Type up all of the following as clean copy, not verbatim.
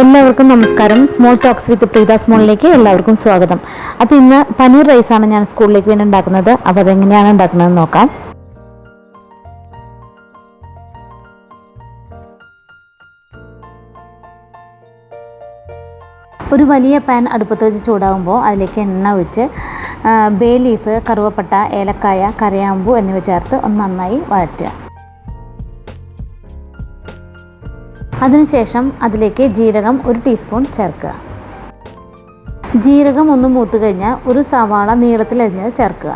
എല്ലാവർക്കും നമസ്കാരം. Small talks with Preetha സ്മോളിലേക്ക് എല്ലാവർക്കും സ്വാഗതം. അപ്പോൾ ഇന്ന് പനീർ റൈസാണ് ഞാൻ സ്കൂളിലേക്ക് വേണ്ടി ഉണ്ടാക്കുന്നത്. അപ്പോൾ അതെങ്ങനെയാണ് ഉണ്ടാക്കുന്നതെന്ന് നോക്കാം. ഒരു വലിയ പാൻ അടുപ്പത്ത് വെച്ച് ചൂടാകുമ്പോൾ അതിലേക്ക് എണ്ണ ഒഴിച്ച് ബേ ലീഫ്, കറുവപ്പട്ട, ഏലക്കായ, കരയാമ്പൂ എന്നിവ ചേർത്ത് ഒന്ന് നന്നായി വഴറ്റുക. അതിനുശേഷം അതിലേക്ക് ജീരകം 1 ടീസ്പൂൺ ചേർക്കുക. ജീരകം ഒന്ന് മൂത്ത് കഴിഞ്ഞാൽ ഒരു സവാള നീളത്തിലരിഞ്ഞത് ചേർക്കുക.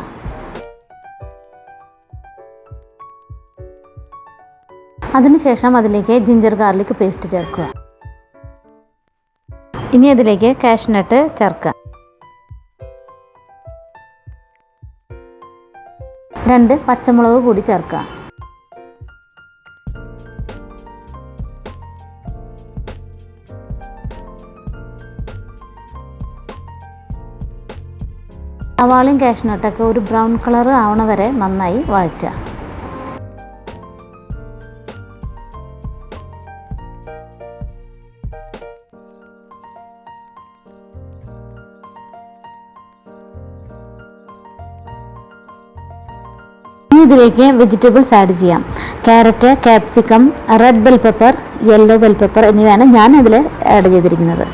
അതിനുശേഷം അതിലേക്ക് ജിഞ്ചർ ഗാർലിക് പേസ്റ്റ് ചേർക്കുക. ഇനി അതിലേക്ക് കാഷ്നട്ട് ചേർക്കുക. 2 പച്ചമുളക് കൂടി ചേർക്കുക. സവാളയും കാഷ്നട്ടൊക്കെ ഒരു ബ്രൗൺ കളർ ആവണ വരെ നന്നായി വഴറ്റുക. ഇനി ഇതിലേക്ക് വെജിറ്റബിൾസ് ആഡ് ചെയ്യാം. Carrot, capsicum, red bell pepper, yellow bell pepper എന്നിവയാണ് ഞാൻ ഇതിൽ ആഡ് ചെയ്തിരിക്കുന്നത്.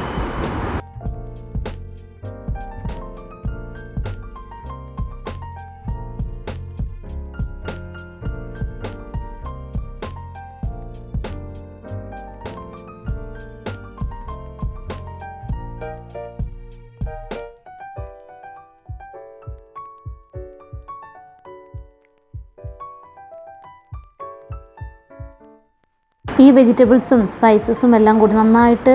ഈ വെജിറ്റബിൾസും സ്പൈസസും എല്ലാം കൂടി നന്നായിട്ട്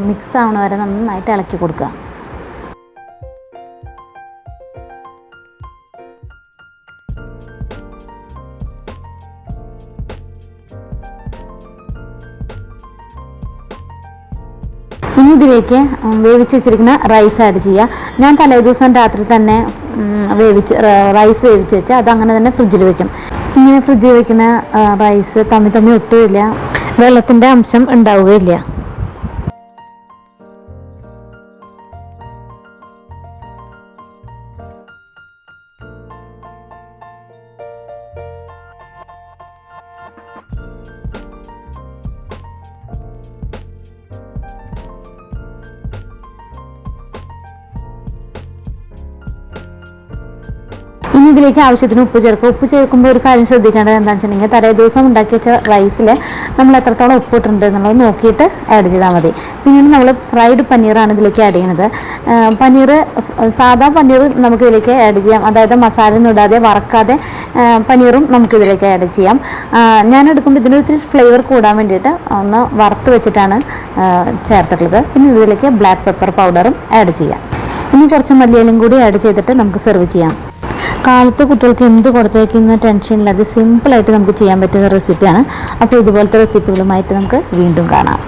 മിക്സ് ആവണ വരെ നന്നായിട്ട് ഇളക്കി കൊടുക്കുക. ഇനി ഇതിലേക്ക് വേവിച്ച് വെച്ചിരിക്കുന്ന റൈസ് ആഡ് ചെയ്യുക. ഞാൻ തലേദിവസം രാത്രി തന്നെ റൈസ് വേവിച്ച് വെച്ച് അതങ്ങനെ തന്നെ ഫ്രിഡ്ജിൽ വെക്കും. ഇങ്ങനെ ഫ്രിഡ്ജിൽ വെക്കുന്ന റൈസ് തമ്മി ഒട്ടുമില്ല, വെള്ളത്തിൻ്റെ അംശം ഉണ്ടാവുകയില്ല. ഇനി ഇതിലേക്ക് ആവശ്യത്തിന് ഉപ്പ് ചേർക്കുക. ഉപ്പ് ചേർക്കുമ്പോൾ ഒരു കാര്യം ശ്രദ്ധിക്കേണ്ടത് എന്താണെന്ന് വെച്ചിട്ടുണ്ടെങ്കിൽ തലേ ദിവസം ഉണ്ടാക്കി വെച്ച റൈസിൽ നമ്മൾ എത്രത്തോളം ഉപ്പ് ഇട്ടിട്ടുണ്ട് എന്നുള്ളത് നോക്കിയിട്ട് ആഡ് ചെയ്താൽ മതി. പിന്നീട് നമ്മൾ ഫ്രൈഡ് പനീറാണ് ഇതിലേക്ക് ആഡ് ചെയ്യുന്നത്. സാധാ പനീർ നമുക്കിതിലേക്ക് ആഡ് ചെയ്യാം, അതായത് മസാല ഒന്നും ഇടാതെ വറക്കാതെ പനീറും നമുക്കിതിലേക്ക് ആഡ് ചെയ്യാം. ഞാൻ എടുക്കുമ്പോൾ ഇതിനൊരു ഫ്ലേവർ കൂടാൻ വേണ്ടിയിട്ട് ഒന്ന് വറുത്ത് വെച്ചിട്ടാണ് ചേർത്തിട്ടുള്ളത്. പിന്നെ ഇതിലേക്ക് ബ്ലാക്ക് പെപ്പർ പൗഡറും ആഡ് ചെയ്യാം. ഇനി കുറച്ച് മല്ലിയിലും കൂടി ആഡ് ചെയ്തിട്ട് നമുക്ക് സെർവ് ചെയ്യാം. കാലത്ത് കുട്ടികൾക്ക് എന്ത് കൊടുത്തേക്കുന്ന ടെൻഷനില്ലാതെ സിമ്പിളായിട്ട് നമുക്ക് ചെയ്യാൻ പറ്റുന്ന റെസിപ്പിയാണ്. അപ്പോൾ ഇതുപോലത്തെ റെസിപ്പികളുമായിട്ട് നമുക്ക് വീണ്ടും കാണാം.